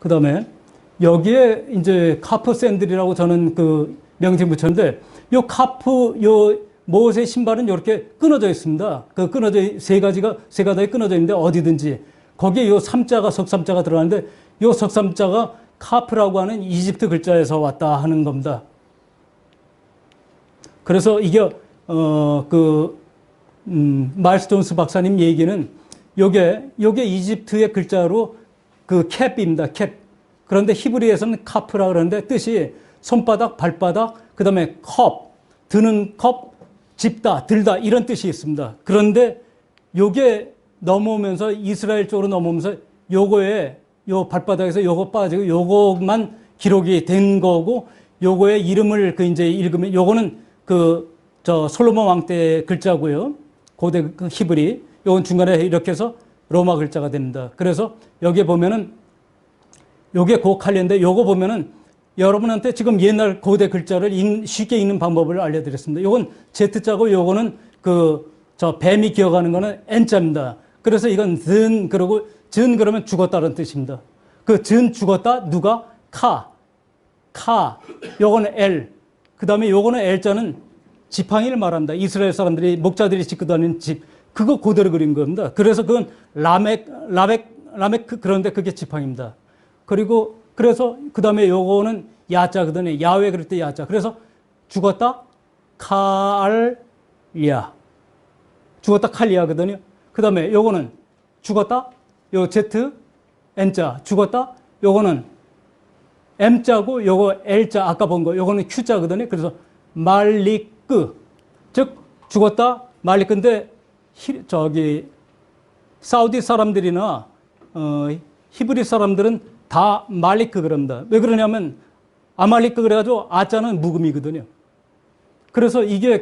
그다음에 여기에 이제 카프 샌들이라고 저는 그 명칭 붙였는데, 요 카프, 요 못의 신발은 이렇게 끊어져 있습니다. 그 끊어져, 세 가닥이 끊어져 있는데 어디든지 거기에 요 삼자가, 석삼자가 들어가는데, 요 석삼자가 카프라고 하는 이집트 글자에서 왔다 하는 겁니다. 그래서 이게 마일스 존스 박사님 얘기는 요게 이집트의 글자로 그 캡입니다. 캡. 그런데 히브리에서는 카프라 그러는데 뜻이 손바닥, 발바닥, 그 다음에 컵, 드는 컵, 집다, 들다 이런 뜻이 있습니다. 그런데 요게 넘어오면서 이스라엘 쪽으로 넘어오면서 요거에 요 발바닥에서 요거 빠지고 요거만 기록이 된 거고, 요거의 이름을 이제 읽으면 요거는 솔로몬 왕 때 글자고요. 고대 히브리. 요건 중간에 이렇게 해서 로마 글자가 됩니다. 그래서 여기에 보면은 요게 고칼리인데, 요거 보면은 여러분한테 지금 옛날 고대 글자를 쉽게 읽는 방법을 알려드렸습니다. 요건 Z자고 요거는 뱀이 기어가는 거는 N자입니다. 그래서 이건 든, 그러고 전 그러면 죽었다는 뜻입니다. 그 전 죽었다, 누가? 카. 요거는 L. 그 다음에 요거는 L자는 지팡이를 말합니다. 이스라엘 사람들이, 목자들이 짚고 다니는 집. 그거 그대로 그린 겁니다. 그래서 그건 라멕, 그런데 그게 지팡이입니다. 그래서 그 다음에 요거는 야자거든요. 야외 그럴 때 야자. 그래서 죽었다, 칼리아. 죽었다, 칼리아거든요. 그 다음에 요거는 죽었다, 요 Z, N자. 죽었다, 요거는 M자고, 요거 L자, 아까 본 거, 요거는 Q자거든요. 그래서 말리크. 즉, 죽었다, 말리크인데, 사우디 사람들이나, 히브리 사람들은 다 말리크 그럽니다. 왜 그러냐면, 아말리크 그래가지고, 아자는 묵음이거든요. 그래서 이게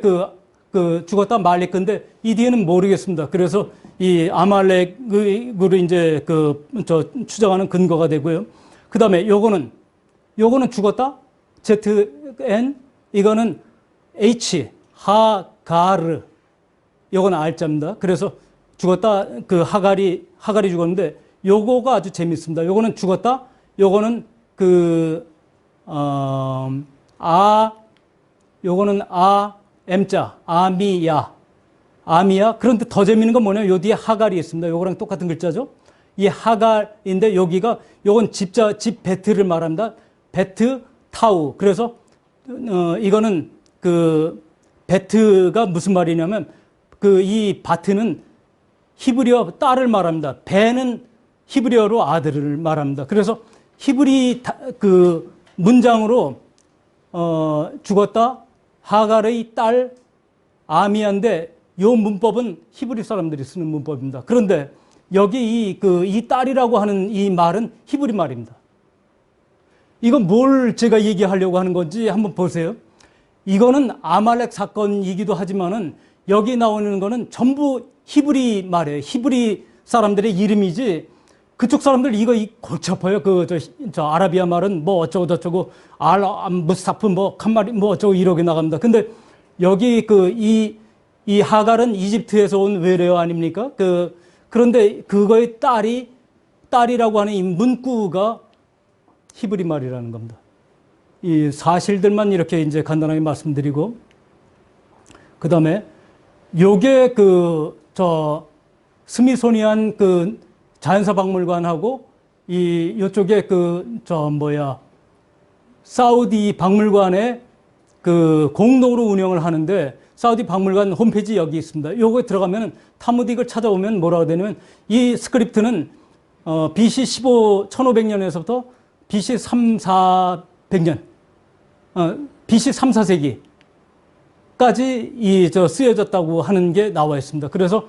죽었다 말리크인데, 이 뒤에는 모르겠습니다. 그래서 이 아말렉으로 이제 추정하는 근거가 되고요. 그 다음에 요거는 죽었다, ZN, 이거는 H, 하가르. 요거는 R자입니다. 그래서 죽었다, 하갈이 죽었는데, 요거가 아주 재밌습니다. 요거는 죽었다, 요거는 요거는 M자, 아미야. 그런데 더 재밌는 건 뭐냐면, 요 뒤에 하갈이 있습니다. 요거랑 똑같은 글자죠. 이 하갈인데, 요건 집 베트를 말합니다. 베트, 타우. 그래서, 이거는 베트가 무슨 말이냐면, 이 바트는 히브리어 딸을 말합니다. 배는 히브리어로 아들을 말합니다. 그래서 히브리 문장으로, 죽었다, 하갈의 딸, 아미야인데, 요 문법은 히브리 사람들이 쓰는 문법입니다. 그런데 여기 이 딸이라고 하는 이 말은 히브리 말입니다. 이건 뭘 제가 얘기하려고 하는 건지 한번 보세요. 이거는 아말렉 사건이기도 하지만은 여기 나오는 거는 전부 히브리 말이에요. 히브리 사람들의 이름이지, 그쪽 사람들 이거 골치 아파요. 아라비아 말은 뭐 어쩌고 저쩌고, 무스타프 뭐 칸마리 뭐 어쩌고 이러게 나갑니다. 근데 여기 이 하갈은 이집트에서 온 외래어 아닙니까? 그런데 그거의 딸이라고 하는 이 문구가 히브리 말이라는 겁니다. 이 사실들만 이렇게 이제 간단하게 말씀드리고, 그 다음에 요게 스미소니안 자연사 박물관하고 요쪽에 사우디 박물관에 공동으로 운영을 하는데, 사우디 박물관 홈페이지 여기 있습니다. 요거에 들어가면 타무딕을 찾아오면 뭐라고 되냐면, 이 스크립트는 BC 1500년에서부터 BC 400년, BC 3, 4세기까지 쓰여졌다고 하는 게 나와 있습니다. 그래서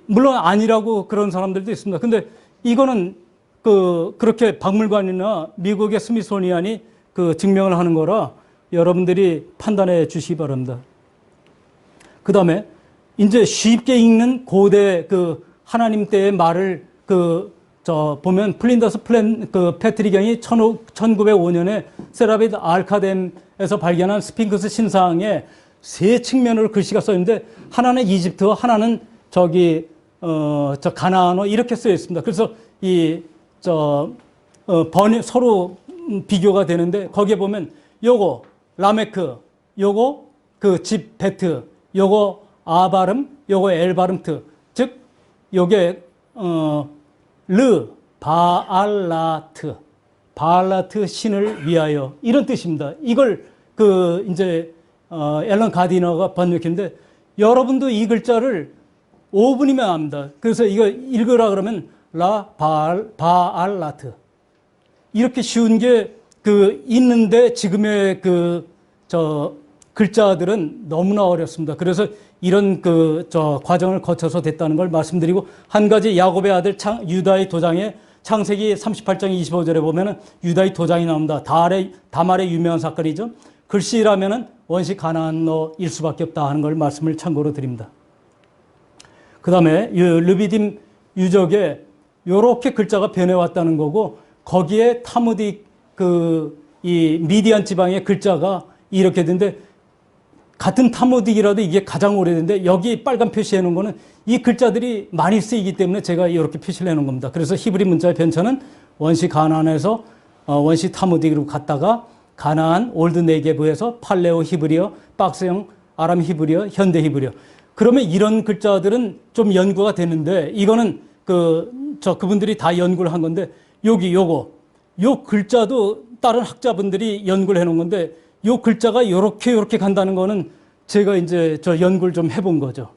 물론 아니라고 그런 사람들도 있습니다. 근데 이거는 그렇게 박물관이나 미국의 스미소니안이 증명을 하는 거라 여러분들이 판단해 주시기 바랍니다. 그 다음에 이제 쉽게 읽는 고대 하나님 때의 말을 보면 플린더스 패트릭 형이 1905년에 세라빗 알카뎀에서 발견한 스핑크스 신상에 세 측면으로 글씨가 써 있는데, 하나는 이집트어, 하나는 가나안어 이렇게 쓰여 있습니다. 그래서 서로 비교가 되는데 거기에 보면 요거 라메크, 요거 그 집 베트, 요거 아 발음, 요거 엘 발음 트, 즉 요게 르 바알라트, 바알라트 신을 위하여 이런 뜻입니다. 이걸 그 이제 앨런 가디너가 번역했는데 여러분도 이 글자를 5분이면 압니다. 그래서 이거 읽으라 그러면 라 바알라트 이렇게 쉬운 게 그 있는데 지금의 글자들은 너무나 어렵습니다. 그래서 이런 과정을 거쳐서 됐다는 걸 말씀드리고 한 가지 야곱의 아들 유다의 도장에 창세기 38장 25절에 보면은 유다의 도장이 나옵니다. 다말의 유명한 사건이죠. 글씨라면은 원시 가나안어일 수밖에 없다 하는 걸 말씀을 참고로 드립니다. 그 다음에 르비딤 유적에 이렇게 글자가 변해왔다는 거고 거기에 타무딕 이 미디안 지방의 글자가 이렇게 되는데 같은 타무딕이라도 이게 가장 오래된데 여기 빨간 표시해 놓은 거는 이 글자들이 많이 쓰이기 때문에 제가 이렇게 표시를 해 놓은 겁니다. 그래서 히브리 문자의 변천은 원시 가나안에서 원시 타무딕으로 갔다가 가나안 올드 네게브에서 팔레오 히브리어, 박스형 아람 히브리어, 현대 히브리어. 그러면 이런 글자들은 좀 연구가 되는데 이거는 그분들이 다 연구를 한 건데 요 글자도 다른 학자분들이 연구를 해 놓은 건데 요 글자가 요렇게 간다는 거는 제가 이제 연구를 좀 해본 거죠.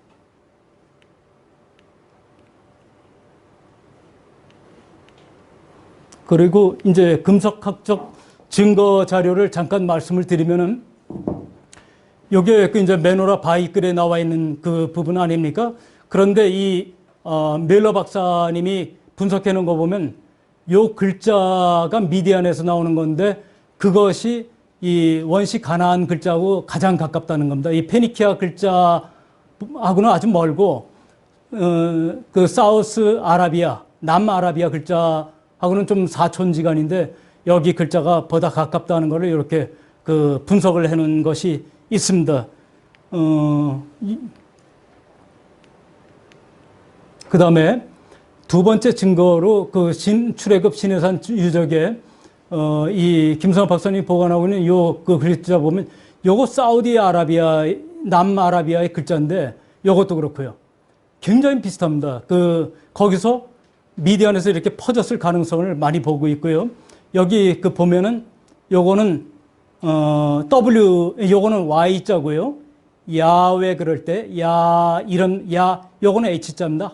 그리고 이제 금속학적 증거 자료를 잠깐 말씀을 드리면은 요게 이제 메노라 바이글에 나와 있는 그 부분 아닙니까? 그런데 이 멜러 박사님이 분석해 놓은 거 보면 요 글자가 미디안에서 나오는 건데 그것이 이 원시 가나안 글자하고 가장 가깝다는 겁니다. 이 페니키아 글자하고는 아주 멀고 그 사우스 아라비아, 남아라비아 글자하고는 좀 사촌지간인데 여기 글자가 보다 가깝다는 것을 이렇게 분석을 해놓은 것이 있습니다. 그 다음에 두 번째 증거로 출애굽 시내산 유적에 이 김성환 박사님이 보관하고 있는 그 글자 보면 요거 사우디아라비아, 남아라비아의 글자인데 요것도 그렇고요. 굉장히 비슷합니다. 거기서 미디안에서 이렇게 퍼졌을 가능성을 많이 보고 있고요. 여기 보면은 요거는 요거는 Y자고요. 야외 그럴 때, 요거는 H자입니다.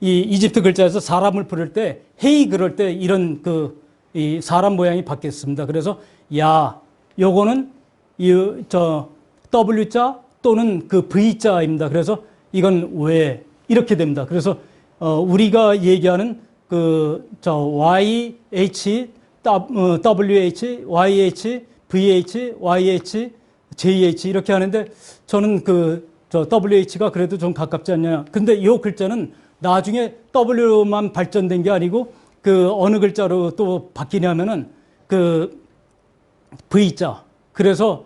이 이집트 글자에서 사람을 부를 때, 헤이 그럴 때 이런 이 사람 모양이 바뀌었습니다. 그래서 요거는 W자 또는 V자입니다. 그래서 이건 왜 이렇게 됩니다. 그래서 우리가 얘기하는 YH, WH, YH, VH, YH, JH 이렇게 하는데 저는 WH가 그래도 좀 가깝지 않냐. 근데 이 글자는 나중에 W만 발전된 게 아니고 어느 글자로 또 바뀌냐면은 V자. 그래서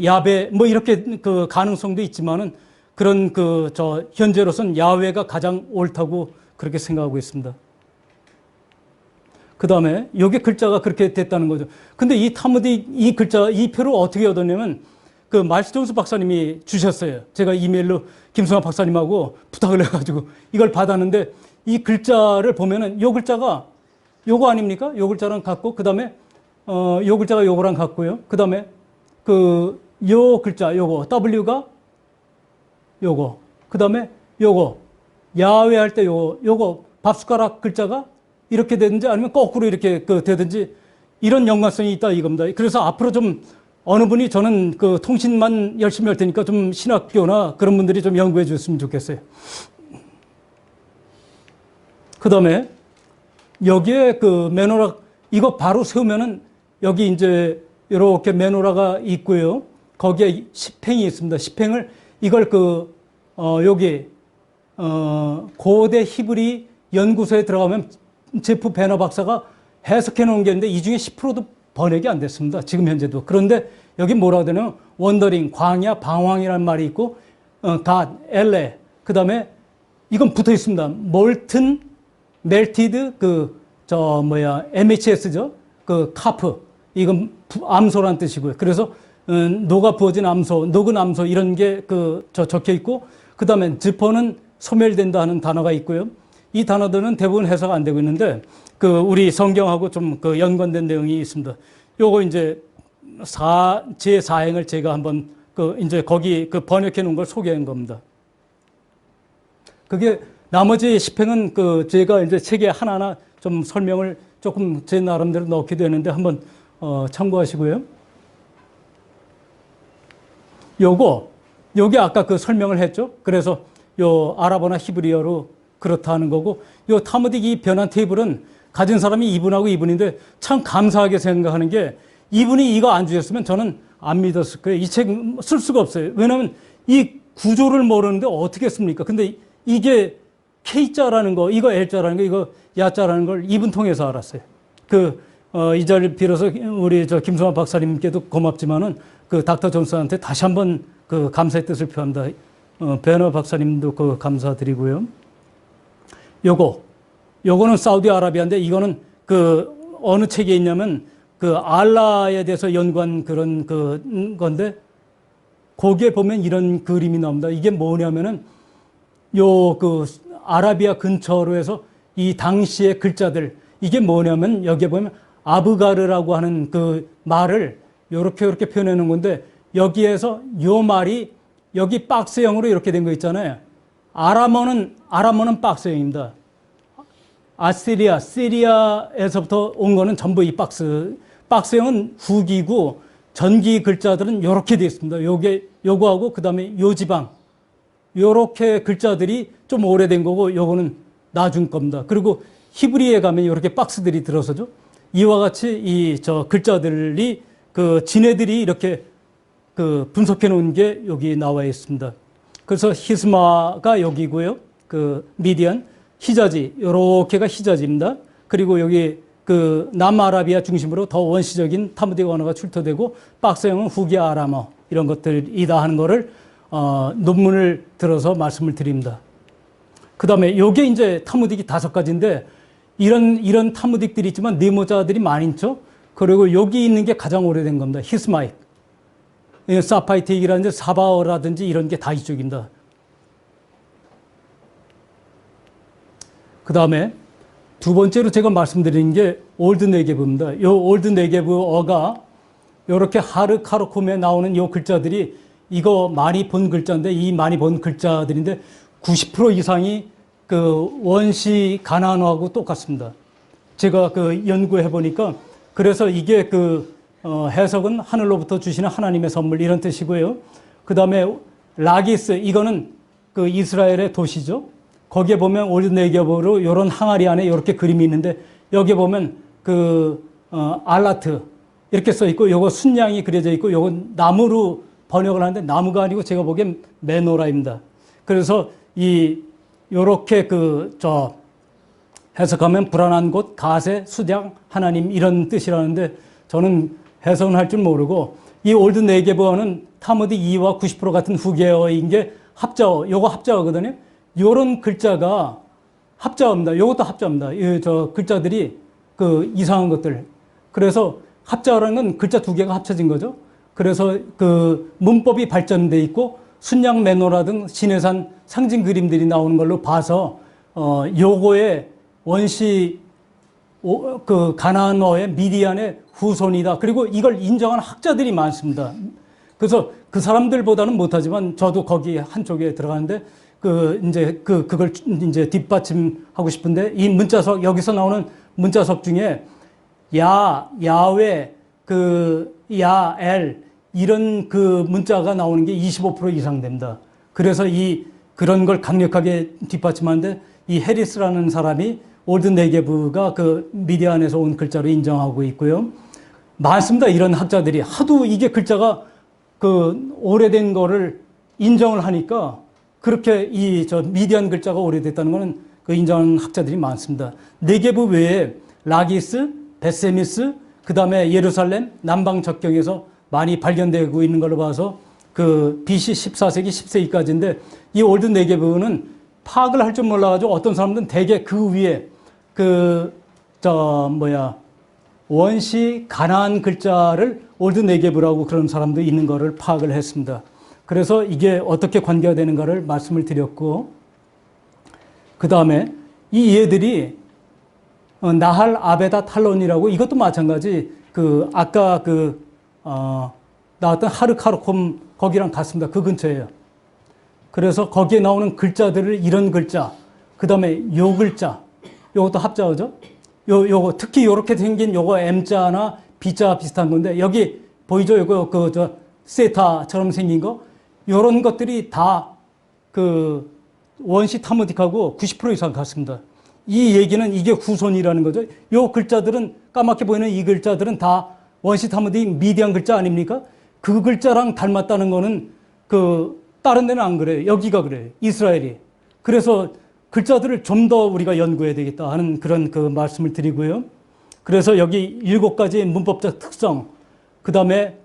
야베 뭐 이렇게 가능성도 있지만은 그런 현재로선 야외가 가장 옳다고 그렇게 생각하고 있습니다. 그 다음에 여기 글자가 그렇게 됐다는 거죠. 근데 이 타무딕 이 글자, 이 표를 어떻게 얻었냐면 마일스 존스 박사님이 주셨어요. 제가 이메일로 김승환 박사님하고 부탁을 해가지고 이걸 받았는데 이 글자를 보면은 요 글자가 요거 아닙니까? 요 글자랑 같고, 그 다음에 요 글자가 요거랑 같고요. 그 다음에 요 글자, 요거, W가 요거, 그 다음에 요거, 야외 할 때 요거 밥숟가락 글자가 이렇게 되든지 아니면 거꾸로 이렇게 되든지 이런 연관성이 있다 이겁니다. 그래서 앞으로 좀 어느 분이 저는 통신만 열심히 할 테니까 좀 신학교나 그런 분들이 좀 연구해 주셨으면 좋겠어요. 그 다음에 여기에 메노라, 이거 바로 세우면은 여기 이제 이렇게 메노라가 있고요. 거기에 십행이 있습니다. 십행을 이걸 여기 고대 히브리 연구소에 들어가면 제프 베너 박사가 해석해 놓은 게 있는데 이 중에 10%도 번역이 안 됐습니다. 지금 현재도. 그런데 여기 뭐라고 되냐면 원더링, 광야, 방황이라는 말이 있고 갓, 엘레, 그 다음에 이건 붙어 있습니다. 몰튼, 멜티드, MHS죠. 그 카프. 이건 암소란 뜻이고요. 그래서 녹아 부어진 암소, 녹은 암소 이런 게 적혀 있고, 그 다음에 즈퍼는 소멸된다 하는 단어가 있고요. 이 단어들은 대부분 해석 안 되고 있는데, 우리 성경하고 좀 연관된 내용이 있습니다. 요거 이제 제 사행을 제가 한번 이제 거기 번역해 놓은 걸 소개한 겁니다. 그게 나머지 10행은 제가 이제 책에 하나하나 좀 설명을 조금 제 나름대로 넣게 되는데 한번 참고하시고요. 요게 아까 설명을 했죠. 그래서 요 아랍어나 히브리어로 그렇다는 거고, 요 타무딕 이 변환 테이블은 가진 사람이 이분하고 이분인데 참 감사하게 생각하는 게, 이분이 이거 안 주셨으면 저는 안 믿었을 거예요. 이 책 쓸 수가 없어요. 왜냐하면 이 구조를 모르는데 어떻게 씁니까? 근데 이게 K자라는 거, 이거 L자라는 거, 이거 야자라는 걸 이분 통해서 알았어요. 이 자리를 빌어서 우리 김성환 박사님께도 고맙지만은 닥터 존슨한테 다시 한번 감사의 뜻을 표합니다. 베너 박사님도 감사드리고요. 요거는 사우디아라비아인데, 이거는 어느 책에 있냐면 알라에 대해서 연구한 그런 건데, 거기에 보면 이런 그림이 나옵니다. 이게 뭐냐면은 아라비아 근처로 해서 이 당시의 글자들, 이게 뭐냐면 여기에 보면 아브가르라고 하는 말을 요렇게 표현해 놓은 건데, 여기에서 요 말이 여기 박스형으로 이렇게 된 거 있잖아요. 아람어는 박스형입니다. 시리아에서부터 온 거는 전부 이 박스형은 후기고, 전기 글자들은 요렇게 되어 있습니다. 요거하고 그 다음에 요 지방, 요렇게 글자들이 좀 오래된 거고, 요거는 나중 겁니다. 그리고 히브리에 가면 이렇게 박스들이 들어서죠. 이와 같이 글자들이 지네들이 이렇게 분석해 놓은 게 여기 나와 있습니다. 그래서 히스마가 여기고요. 미디안, 히자지, 요렇게가 히자지입니다. 그리고 여기 남아라비아 중심으로 더 원시적인 타무딕 언어가 출토되고, 박스형은 후기 아람어, 이런 것들이다 하는 거를 논문을 들어서 말씀을 드립니다. 그 다음에 요게 이제 타무딕이 5가지인데, 이런 타무딕들이 있지만 네모자들이 많이 있죠. 그리고 여기 있는 게 가장 오래된 겁니다. 히스마익, 사파이틱이라든지 사바어라든지 이런 게 다 이쪽입니다. 그 다음에 두 번째로 제가 말씀드리는 게 올드 네게브입니다. 요 올드 네게브어가 요렇게 하르카르콤에 나오는 요 글자들이, 이거 많이 본 글자인데, 이 많이 본 글자들인데 90% 이상이 원시 가나안어하고 똑같습니다. 제가 연구해 보니까, 그래서 이게 해석은 하늘로부터 주시는 하나님의 선물, 이런 뜻이고요. 그 다음에 라기스, 이거는 이스라엘의 도시죠. 거기에 보면 올드 네게브로 이런 항아리 안에 이렇게 그림이 있는데, 여기 보면 알라트 이렇게 써 있고, 요거 순양이 그려져 있고, 요건 나무로 번역을 하는데, 나무가 아니고 제가 보기엔 메노라입니다. 그래서 요렇게 해석하면 불안한 곳, 가세, 수장, 하나님, 이런 뜻이라는데, 저는 해석은 할 줄 모르고, 이 올드 네게브어는 타무딕 2와 90% 같은 후계어인 게 합자어, 요거 합자어거든요. 요런 글자가 합자어입니다. 요것도 합자어입니다. 글자들이 이상한 것들. 그래서 합자어라는 건 글자 2개가 합쳐진 거죠. 그래서 문법이 발전돼 있고, 순양 매노라 등 신해산 상징 그림들이 나오는 걸로 봐서, 요거의 원시 가나안어의 미디안의 후손이다. 그리고 이걸 인정한 학자들이 많습니다. 그래서 그 사람들보다는 못하지만 저도 거기 한쪽에 들어가는데, 그걸 이제 뒷받침하고 싶은데, 이 문자석, 여기서 나오는 문자석 중에 야외, 야엘, 이런 문자가 나오는 게 25% 이상 됩니다. 그래서 그런 걸 강력하게 뒷받침하는데, 이 해리스라는 사람이 올드 네게브가 미디안에서 온 글자로 인정하고 있고요. 많습니다. 이런 학자들이. 하도 이게 글자가 오래된 거를 인정을 하니까, 그렇게 미디안 글자가 오래됐다는 거는 인정하는 학자들이 많습니다. 네게브 외에 라기스, 베세미스, 그 다음에 예루살렘, 남방 접경에서 많이 발견되고 있는 걸로 봐서 BC 14세기, 10세기까지인데, 이 올드 네게브는 파악을 할 줄 몰라가지고 어떤 사람들은 대개 그 위에 원시 가나안 글자를 올드 네게브라고 그런 사람도 있는 거를 파악을 했습니다. 그래서 이게 어떻게 관계가 되는가를 말씀을 드렸고, 그 다음에 이 얘들이 나할 아베다 탈론이라고, 이것도 마찬가지 아까 나왔던 하르카르콤 거기랑 같습니다. 그 근처예요. 그래서 거기에 나오는 글자들을 이런 글자, 그 다음에 요 글자, 요것도 합자어죠. 요거 특히 요렇게 생긴 요거 M자나 B자 비슷한 건데, 여기 보이죠? 요거 세타처럼 생긴 거, 요런 것들이 다 원시 타무딕하고 90% 이상 같습니다. 이 얘기는 이게 후손이라는 거죠. 요 글자들은, 까맣게 보이는 이 글자들은 다 원시 타무딕 미디안 글자 아닙니까? 그 글자랑 닮았다는 거는 다른 데는 안 그래요. 여기가 그래요. 이스라엘이. 그래서 글자들을 좀 더 우리가 연구해야 되겠다 하는 그런 말씀을 드리고요. 그래서 여기 7가지의 문법적 특성, 그 다음에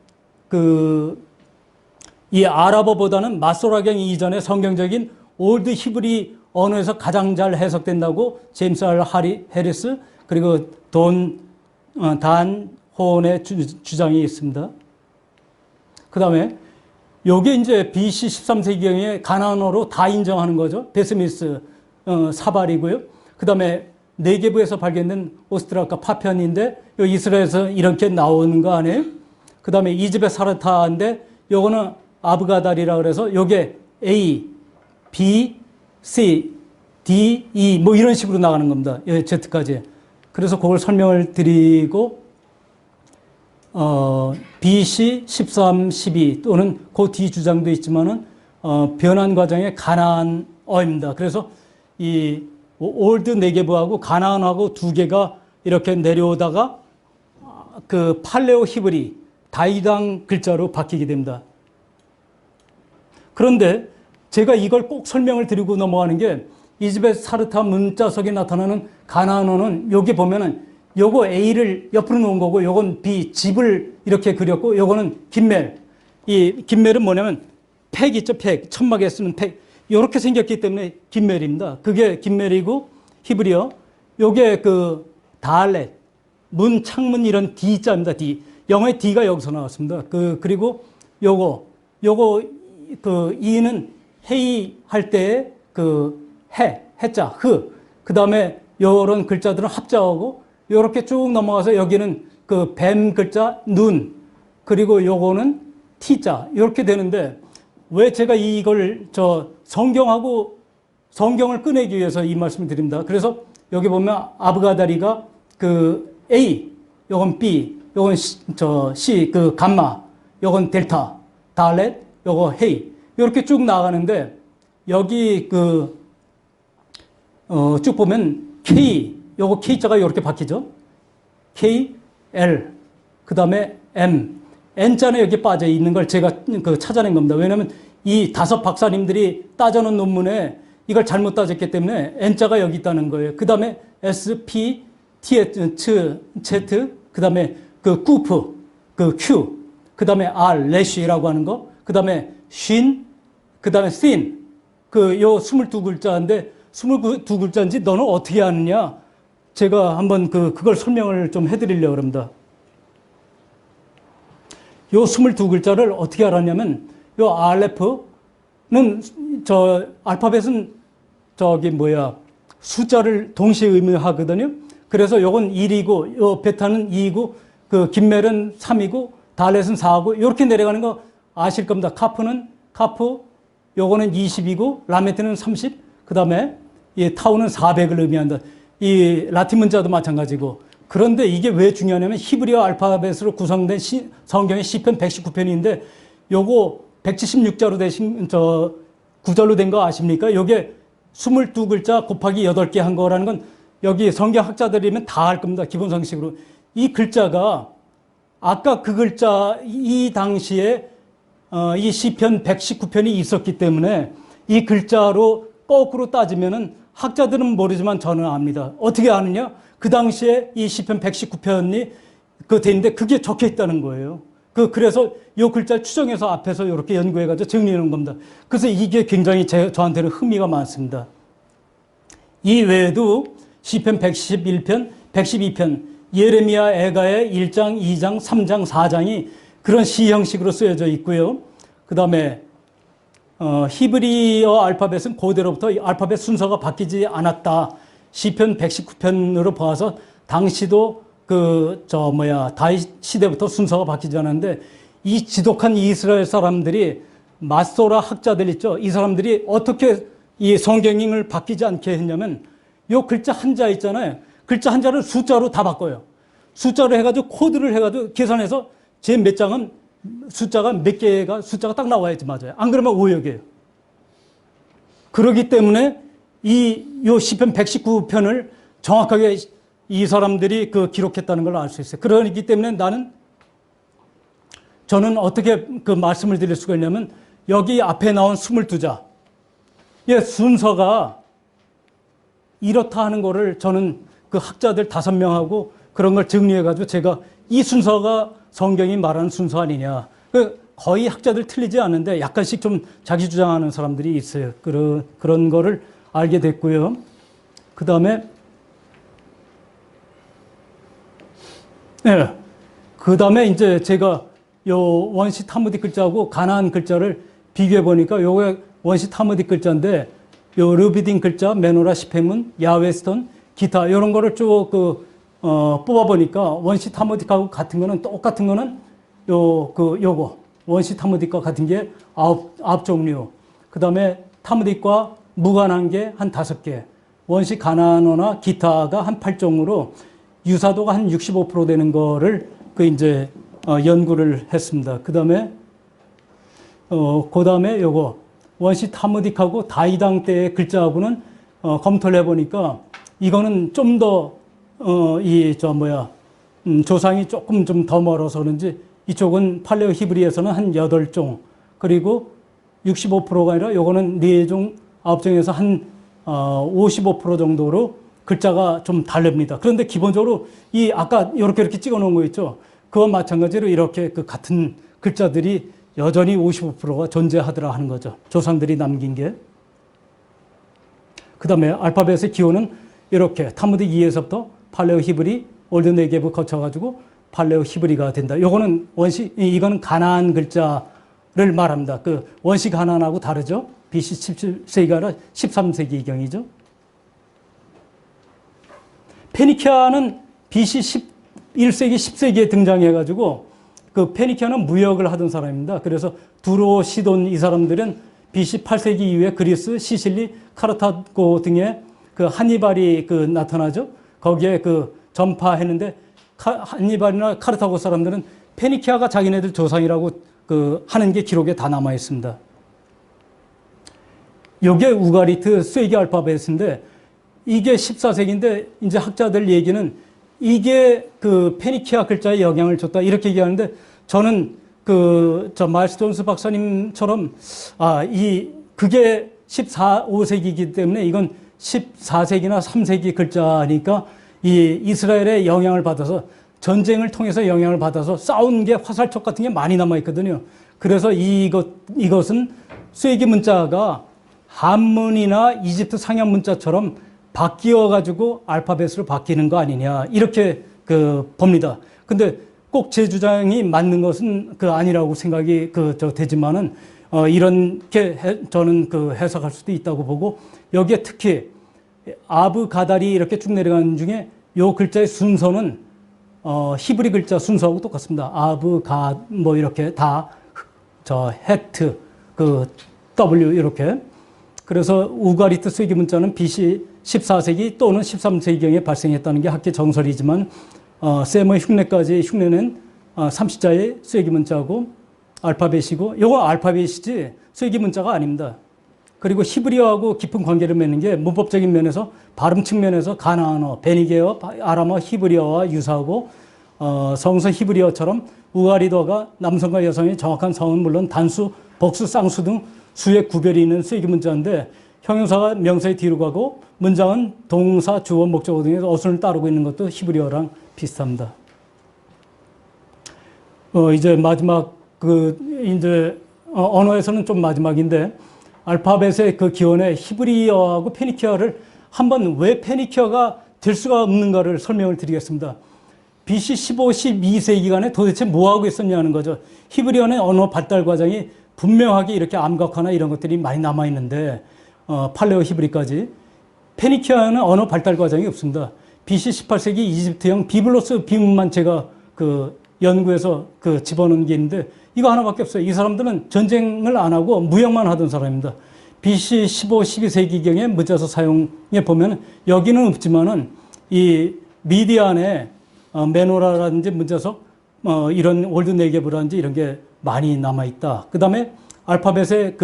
이 아랍어보다는 마소라경 이전의 성경적인 올드 히브리 언어에서 가장 잘 해석된다고 제임스 R. 해리스 그리고 단 호온의 주장이 있습니다. 그 다음에 요게 이제 BC 13세기경에 가나안어로 다 인정하는 거죠. 베스미스 사발이고요. 그 다음에 네게브에서 발견된 오스트라카 파편인데 요 이스라엘에서 이렇게 나오는 거 아니에요? 그 다음에 이집의 사르타인데 요거는 아브가달이라 그래서 요게 A, B, C, D, E 뭐 이런 식으로 나가는 겁니다. Z까지. 그래서 그걸 설명을 드리고 BC 13, 12 또는 그 뒤 주장도 있지만은 변환 과정의 가나안어입니다. 그래서 이 올드 네게브하고 가나안하고 두 개가 이렇게 내려오다가 팔레오 히브리 다이당 글자로 바뀌게 됩니다. 그런데 제가 이걸 꼭 설명을 드리고 넘어가는 게 이집의 사르타 문자석에 나타나는 가나안어는 여기 보면은 요거 A를 옆으로 놓은 거고 요건 B, 집을 이렇게 그렸고 요거는 김멜. 이 김멜은 뭐냐면 팩 있죠, 팩. 천막에 쓰는 팩. 요렇게 생겼기 때문에 김멜입니다. 그게 김멜이고 히브리어. 요게 다알렛, 문, 창문 이런 D자입니다. D. 영어의 D가 여기서 나왔습니다. 그리고 요거 이는 회의할 때의 해자, 그 다음에 요런 글자들은 합자어고 요렇게 쭉 넘어가서 여기는 뱀 글자, 눈, 그리고 요거는 T자, 요렇게 되는데 왜 제가 이걸 성경을 꺼내기 위해서 이 말씀을 드립니다. 그래서 여기 보면 아브가다리가 A, 요건 B, 요건 C, 감마, 요건 델타, 달렛, 요거 헤이. 요렇게 쭉 나가는데 여기 쭉 보면 K, 요거 K자가 이렇게 바뀌죠. K, L, 그 다음에 M, N자는 여기 빠져 있는 걸 제가 찾아낸 겁니다. 왜냐하면 이 5 박사님들이 따져놓은 논문에 이걸 잘못 따졌기 때문에 N자가 여기 있다는 거예요. 그 다음에 S, P, T, Z, 그 다음에 쿠프, Q, 그 다음에 R, 래쉬라고 하는 거, 그 다음에 쉰, 그 다음에 thin, 요 22글자인데 22글자인지 너는 어떻게 아느냐? 제가 한번 그걸 설명을 좀 해드리려고 합니다. 요 22글자를 어떻게 알았냐면, 요 알레프는, 알파벳은 숫자를 동시에 의미하거든요. 그래서 요건 1이고, 요 베타는 2이고, 김멜은 3이고, 달렛은 4고, 이렇게 내려가는 거 아실 겁니다. 카프, 요거는 20이고, 라메트는 30, 그 다음에 타우는 400을 의미한다. 이 라틴 문자도 마찬가지고. 그런데 이게 왜 중요하냐면 히브리어 알파벳으로 구성된 성경의 시편 119편인데 요거 176자로 되신 구절로 된 거 아십니까? 요게 22글자 곱하기 8개 한 거라는 건 여기 성경학자들이면 다 알 겁니다. 기본 상식으로. 이 글자가 아까 그 글자 이 당시에 이 시편 119편이 있었기 때문에 이 글자로 거꾸로 따지면은 학자들은 모르지만 저는 압니다. 어떻게 아느냐? 그 당시에 이 시편 119편이 되는데 그게 적혀 있다는 거예요. 그래서 이 글자를 추정해서 앞에서 이렇게 연구해가지고 정리해 놓은 겁니다. 그래서 이게 굉장히 저한테는 흥미가 많습니다. 이 외에도 시편 111편, 112편, 예레미야 애가의 1장, 2장, 3장, 4장이 그런 시 형식으로 쓰여져 있고요. 그 다음에 히브리어 알파벳은 그대로부터 알파벳 순서가 바뀌지 않았다. 시편 119편으로 봐서 당시도 다윗 시대부터 순서가 바뀌지 않았는데, 이 지독한 이스라엘 사람들이 마소라 학자들 있죠. 이 사람들이 어떻게 이 성경을 바뀌지 않게 했냐면, 요 글자 한자 있잖아요. 글자 한자를 숫자로 다 바꿔요. 숫자로 해가지고 코드를 해가지고 계산해서 제 몇 장은 숫자가 몇 개가 숫자가 딱 나와야지 맞아요. 안 그러면 오역이에요. 그렇기 때문에 요 시편 119편을 정확하게 이 사람들이 기록했다는 걸 알 수 있어요. 그러기 때문에 저는 어떻게 말씀을 드릴 수가 있냐면, 여기 앞에 나온 22자, 순서가 이렇다 하는 거를 저는 학자들 5명하고 그런 걸 정리해가지고 제가 이 순서가 성경이 말하는 순서 아니냐. 거의 학자들 틀리지 않는데 약간씩 좀 자기 주장하는 사람들이 있어요. 그런 거를 알게 됐고요. 그 다음에, 이제 제가 요 원시 타무딕 글자하고 가나안 글자를 비교해 보니까, 요게 원시 타무딕 글자인데, 요 르비딘 글자, 메노라 시페문, 야웨스톤, 기타, 이런 거를 쭉 뽑아보니까 원시 타무딕하고 같은 거는, 똑같은 거는 요거 원시 타무딕과 같은 게 9 종류. 그 다음에 타무딕과 무관한 게 한 5개. 원시 가나안어나 기타가 한 8종으로 유사도가 한 65% 되는 거를 연구를 했습니다. 그 다음에 요거 원시 타무딕하고 다이당 때의 글자하고는 검토를 해보니까, 이거는 좀 더 조상이 조금 좀 더 멀어서 그런지 이쪽은 팔레오 히브리에서는 한 8종, 그리고 65%가 아니라 요거는 4종, 9종에서 한 55% 정도로 글자가 좀 다릅니다. 그런데 기본적으로 아까 이렇게 찍어 놓은 거 있죠. 그와 마찬가지로 이렇게 같은 글자들이 여전히 55%가 존재하더라 하는 거죠. 조상들이 남긴 게. 그 다음에 알파벳의 기호는 이렇게 타무딕 2에서부터 팔레오 히브리, 올드 네게브 거쳐가지고 팔레오 히브리가 된다. 요거는 이거는 가나안 글자를 말합니다. 원시 가나안하고 다르죠. BC 17세기가 아니라 13세기경이죠. 페니키아는 BC 11세기, 10세기에 등장해가지고, 페니키아는 무역을 하던 사람입니다. 그래서 두로, 시돈 이 사람들은 BC 8세기 이후에 그리스, 시실리, 카르타고 등의 한니발이 나타나죠. 거기에 전파했는데, 한니발이나 카르타고 사람들은 페니키아가 자기네들 조상이라고 하는 게 기록에 다 남아 있습니다. 요게 우가리트 쐐기 알파벳인데, 이게 14세기인데 이제 학자들 얘기는 이게 페니키아 글자에 영향을 줬다 이렇게 얘기하는데, 저는 마일스 존스 박사님처럼 그게 15세기이기 때문에 이건 14세기나 3세기 글자니까 이 이스라엘의 영향을 받아서, 전쟁을 통해서 영향을 받아서 싸운 게 화살촉 같은 게 많이 남아 있거든요. 그래서 이것은 쐐기 문자가 한문이나 이집트 상형 문자처럼 바뀌어가지고 알파벳으로 바뀌는 거 아니냐, 이렇게 봅니다. 근데 꼭 제 주장이 맞는 것은 아니라고 생각이 되지만은, 이렇게 저는 해석할 수도 있다고 보고, 여기에 특히 아브 가달이 이렇게 쭉 내려가는 중에 요 글자의 순서는 히브리 글자 순서하고 똑같습니다. 아브 이렇게 헤트 W 이렇게. 그래서 우가리트 쐐기 문자는 BC 14세기 또는 13세기경에 발생했다는 게 학계 정설이지만, 셈의 흉내까지 흉내낸 30자의 쐐기 문자고 알파벳이고, 요거 알파벳이지 쐐기 문자가 아닙니다. 그리고 히브리어하고 깊은 관계를 맺는 게 문법적인 면에서, 발음 측면에서 가나안어, 베니게어, 아람어, 히브리어와 유사하고, 성서 히브리어처럼 우가리도가 남성과 여성의 정확한 성은 물론 단수, 복수, 쌍수 등 수의 구별이 있는 쐐기 문자인데, 형용사가 명사의 뒤로 가고 문장은 동사, 주어, 목적어 등의 어순을 따르고 있는 것도 히브리어랑 비슷합니다. 이제 마지막 언어에서는 좀 마지막인데, 알파벳의 기원에 히브리어하고 페니키아를 한번 왜 페니키아가 될 수가 없는가를 설명을 드리겠습니다. BC 15, 12세기간에 도대체 뭐하고 있었냐는 거죠. 히브리어의 언어 발달 과정이 분명하게 이렇게 암각화나 이런 것들이 많이 남아있는데, 팔레오 히브리까지. 페니키아는 언어 발달 과정이 없습니다. BC 18세기 이집트형 비블로스 비문만 제가 연구해서 집어넣은 게 있는데, 이거 하나밖에 없어요. 이 사람들은 전쟁을 안 하고 무역만 하던 사람입니다. BC 15, 12세기경의 문자서 사용에 보면 여기는 없지만은 이 미디안에 메노라라든지 문자석, 이런 올드 네게브라든지 이런 게 많이 남아있다. 그 다음에 알파벳의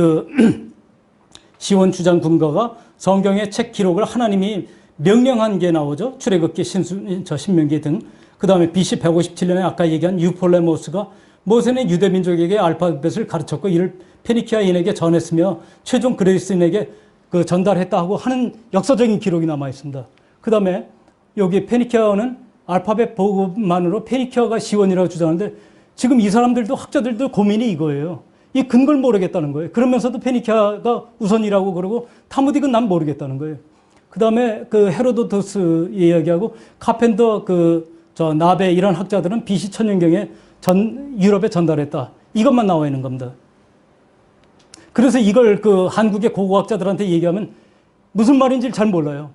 시온 주장 근거가 성경의 책 기록을 하나님이 명령한 게 나오죠. 출애굽기, 신명기 등. 그 다음에 BC 157년에 아까 얘기한 유폴레모스가 모세는 유대 민족에게 알파벳을 가르쳤고 이를 페니키아인에게 전했으며 최종 그레이스인에게 전달했다 하고 하는 역사적인 기록이 남아 있습니다. 그 다음에 여기 페니키아어는 알파벳 보고만으로 페니키아가 시원이라고 주장하는데 지금 이 사람들도 학자들도 고민이 이거예요. 이 근거를 모르겠다는 거예요. 그러면서도 페니키아가 우선이라고 그러고 타무딕은 난 모르겠다는 거예요. 그 다음에 헤로도토스 이야기하고 카펜더 나베 이런 학자들은 BC 1000년경에 유럽에 전달했다. 이것만 나와 있는 겁니다. 그래서 이걸 한국의 고고학자들한테 얘기하면 무슨 말인지 잘 몰라요.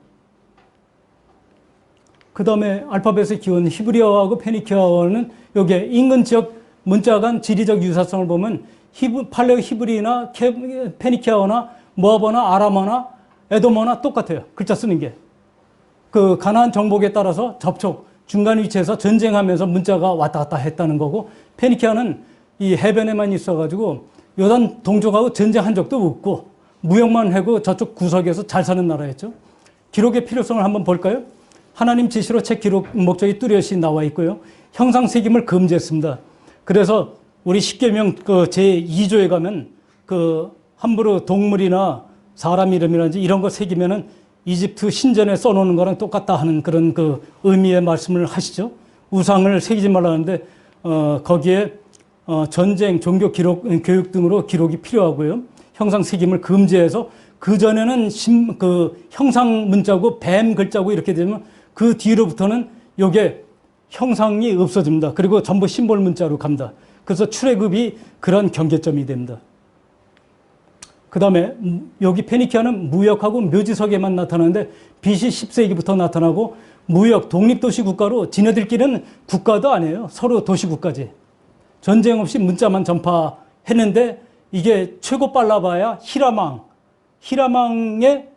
그 다음에 알파벳의 기원 히브리어하고 페니키아어는 여기에 인근 지역 문자 간 지리적 유사성을 보면 팔레오 히브리나 페니키아어나 모아버나 아람어나 에도머나 똑같아요. 글자 쓰는 게. 가나안 정복에 따라서 접촉, 중간 위치에서 전쟁하면서 문자가 왔다 갔다 했다는 거고, 페니키아는 이 해변에만 있어가지고 요단 동족하고 전쟁한 적도 없고 무역만 하고 저쪽 구석에서 잘 사는 나라였죠. 기록의 필요성을 한번 볼까요? 하나님 지시로 책 기록 목적이 뚜렷이 나와 있고요. 형상 새김을 금지했습니다. 그래서 우리 십계명 제2조에 가면 함부로 동물이나 사람 이름이라든지 이런 거 새기면은 이집트 신전에 써놓는 거랑 똑같다 하는 그런 의미의 말씀을 하시죠. 우상을 새기지 말라는데 거기에 전쟁, 종교 기록, 교육 등으로 기록이 필요하고요. 형상 새김을 금지해서 그전에는 형상 문자고 뱀 글자고 이렇게 되면 그 뒤로부터는 요게 형상이 없어집니다. 그리고 전부 심볼 문자로 갑니다. 그래서 출애굽이 그런 경계점이 됩니다. 그 다음에 여기 페니키아는 무역하고 묘지석에만 나타나는데 BC 10세기부터 나타나고 무역, 독립도시 국가로 지네들끼리는 국가도 아니에요. 서로 도시국가지. 전쟁 없이 문자만 전파했는데 이게 최고 빨라봐야 히람왕의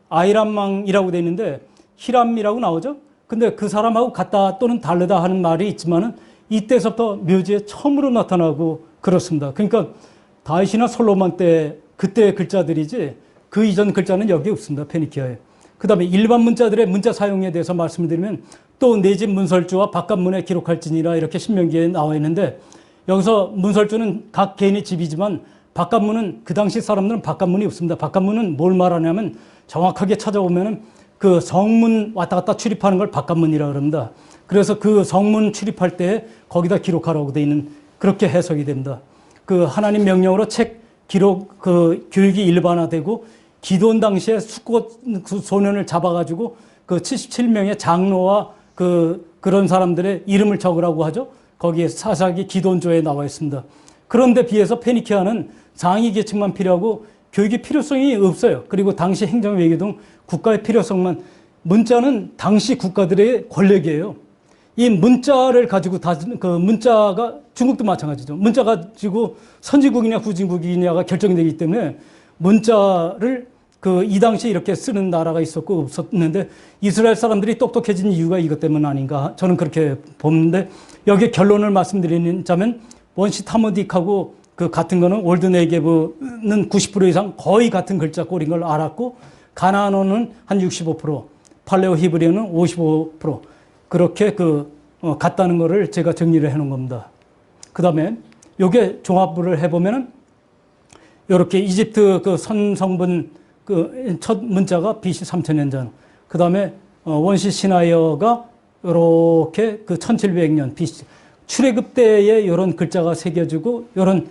아이람왕이라고 되어 있는데 히람이라고 나오죠. 근데 그 사람하고 같다 또는 다르다 하는 말이 있지만은 이때서부터 묘지에 처음으로 나타나고 그렇습니다. 그러니까 다윗이나 솔로몬 때 그때의 글자들이지 그 이전 글자는 여기 없습니다. 페니키아에. 그 다음에 일반 문자들의 문자 사용에 대해서 말씀을 드리면 또 내 집 문설주와 바깥문에 기록할지니라 이렇게 신명기에 나와 있는데 여기서 문설주는 각 개인의 집이지만 바깥문은 그 당시 사람들은 바깥문이 없습니다. 바깥문은 뭘 말하냐면 정확하게 찾아보면은 성문 왔다 갔다 출입하는 걸 바깥문이라고 합니다. 그래서 성문 출입할 때 거기다 기록하라고 되어 있는 그렇게 해석이 됩니다. 하나님 명령으로 책 기록 교육이 일반화되고 기도원 당시에 숫곳 소년을 잡아가지고 77명의 장로와 그런 사람들의 이름을 적으라고 하죠. 거기에 사사기 기도원조에 나와 있습니다. 그런데 비해서 페니키아는 상위 계층만 필요하고 교육의 필요성이 없어요. 그리고 당시 행정 외교 등 국가의 필요성만. 문자는 당시 국가들의 권력이에요. 이 문자를 가지고 문자가 중국도 마찬가지죠. 문자 가지고 선진국이냐 후진국이냐가 결정되기 때문에 문자를 이 당시에 이렇게 쓰는 나라가 있었고 없었는데 이스라엘 사람들이 똑똑해진 이유가 이것 때문 아닌가 저는 그렇게 보는데 여기에 결론을 말씀드리자면 원시 타무딕하고 같은 거는 올드 네게브는 90% 이상 거의 같은 글자 꼴인 걸 알았고 가나안어는 한 65%, 팔레오 히브리어는 55% 그렇게 같다는 거를 제가 정리를 해 놓은 겁니다. 그 다음에 요게 종합을 해보면은 요렇게 이집트 선성분 첫 문자가 BC 3000년 전. 그 다음에 원시 시나이어가 요렇게 1700년 BC. 출애굽 때에 요런 글자가 새겨지고 요런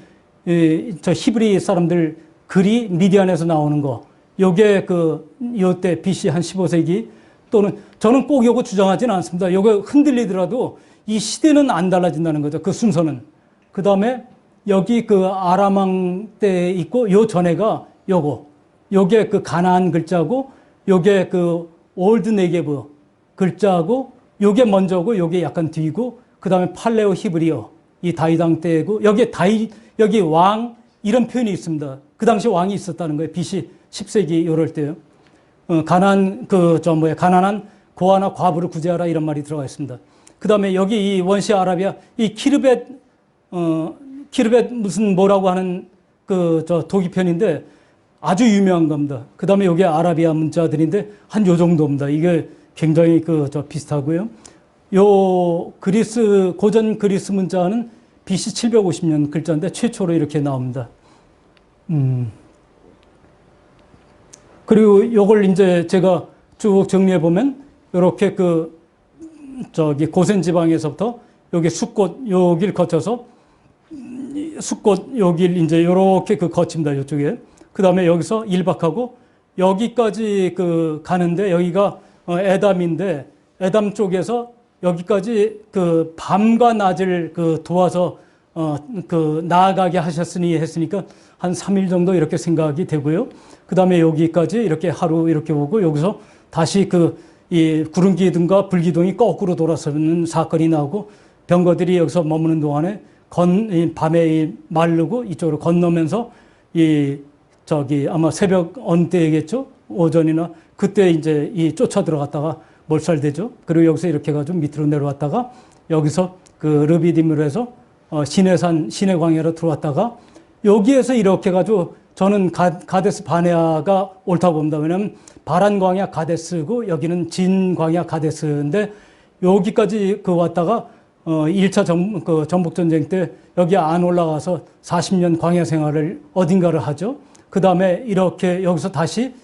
히브리 사람들 글이 미디안에서 나오는 거. 요게 요때 BC 한 15세기 또는 저는 꼭 요거 주장하지는 않습니다. 요거 흔들리더라도 이 시대는 안 달라진다는 거죠. 그 순서는. 그 다음에 여기 그 아람왕 때 있고 요 전에가 요게 그 가나안 글자고 요게 그 올드 네게브 글자고 요게 먼저고 요게 약간 뒤고 그 다음에 팔레오 히브리어 이 다이당 때고 여기 왕 이런 표현이 있습니다. 그 당시 왕이 있었다는 거예요. BC 10세기 요럴 때요. 가난한 고아나 과부를 구제하라 이런 말이 들어가 있습니다. 그 다음에 여기 이 원시 아라비아 이 키르벳 무슨 뭐라고 하는 독일 편인데 아주 유명한 겁니다. 그 다음에 여기 아라비아 문자들인데 한 요 정도입니다. 이게 굉장히 비슷하고요. 요 고전 그리스 문자는 BC 750년 글자인데 최초로 이렇게 나옵니다. 그리고 요걸 이제 제가 쭉 정리해 보면 이렇게 고센 지방에서부터 여기 숫꽃 여길 거쳐서 숫꽃 여길 이제 요렇게 거칩니다. 요쪽에. 그 다음에 여기서 1박하고 여기까지 가는데 여기가 에담인데 에담 쪽에서 여기까지 밤과 낮을 도와서 나아가게 하셨으니 했으니까 한 3일 정도 이렇게 생각이 되고요. 그 다음에 여기까지 이렇게 하루 이렇게 오고 여기서 다시 이 구름기둥과 불기둥이 거꾸로 돌아서는 사건이 나오고 병거들이 여기서 머무는 동안에 밤에 마르고 이쪽으로 건너면서 아마 새벽 어느 때겠죠? 오전이나 그때 이제 쫓아 들어갔다가 몰살되죠. 그리고 여기서 이렇게 해가지고 밑으로 내려왔다가 여기서 르비딤으로 해서 시내 광야로 들어왔다가 여기에서 이렇게 해가지고 저는 가데스 바네아가 옳다고 봅니다. 왜냐하면 바란 광야 가데스고 여기는 진 광야 가데스인데 여기까지 왔다가 1차 전북전쟁 때 여기 안 올라가서 40년 광야 생활을 어딘가를 하죠. 그 다음에 이렇게 여기서 다시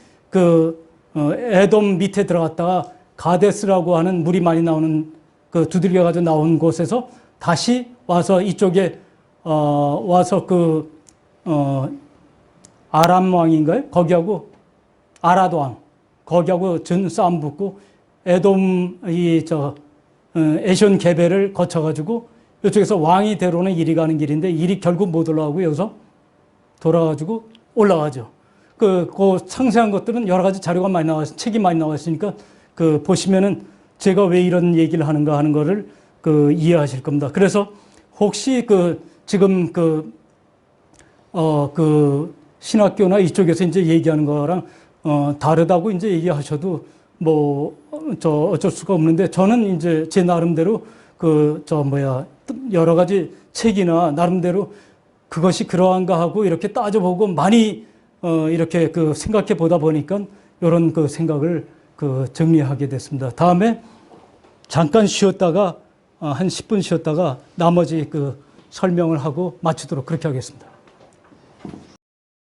에돔 밑에 들어갔다가 가데스라고 하는 물이 많이 나오는 두들겨가지고 나온 곳에서 다시 와서 이쪽에 와서 아람 왕인가요? 거기하고 아라도 왕 거기하고 싸움 붙고 에돔 에션 게베를 거쳐가지고 이쪽에서 왕이 데려오는 일이 가는 길인데 일이 결국 못 올라가고 여기서 돌아가지고 올라가죠. 그 상세한 것들은 여러 가지 자료가 많이 나와서 책이 많이 나왔으니까 보시면은 제가 왜 이런 얘기를 하는가 하는 거를 이해하실 겁니다. 그래서 혹시 지금 신학교나 이쪽에서 이제 얘기하는 거랑 다르다고 이제 얘기하셔도 어쩔 수가 없는데 저는 이제 제 나름대로 여러 가지 책이나 나름대로 그것이 그러한가 하고 이렇게 따져보고 많이 이렇게 생각해 보다 보니까 이런 생각을 정리하게 됐습니다. 다음에 잠깐 쉬었다가 한 10분 쉬었다가 나머지 설명을 하고 마치도록 그렇게 하겠습니다.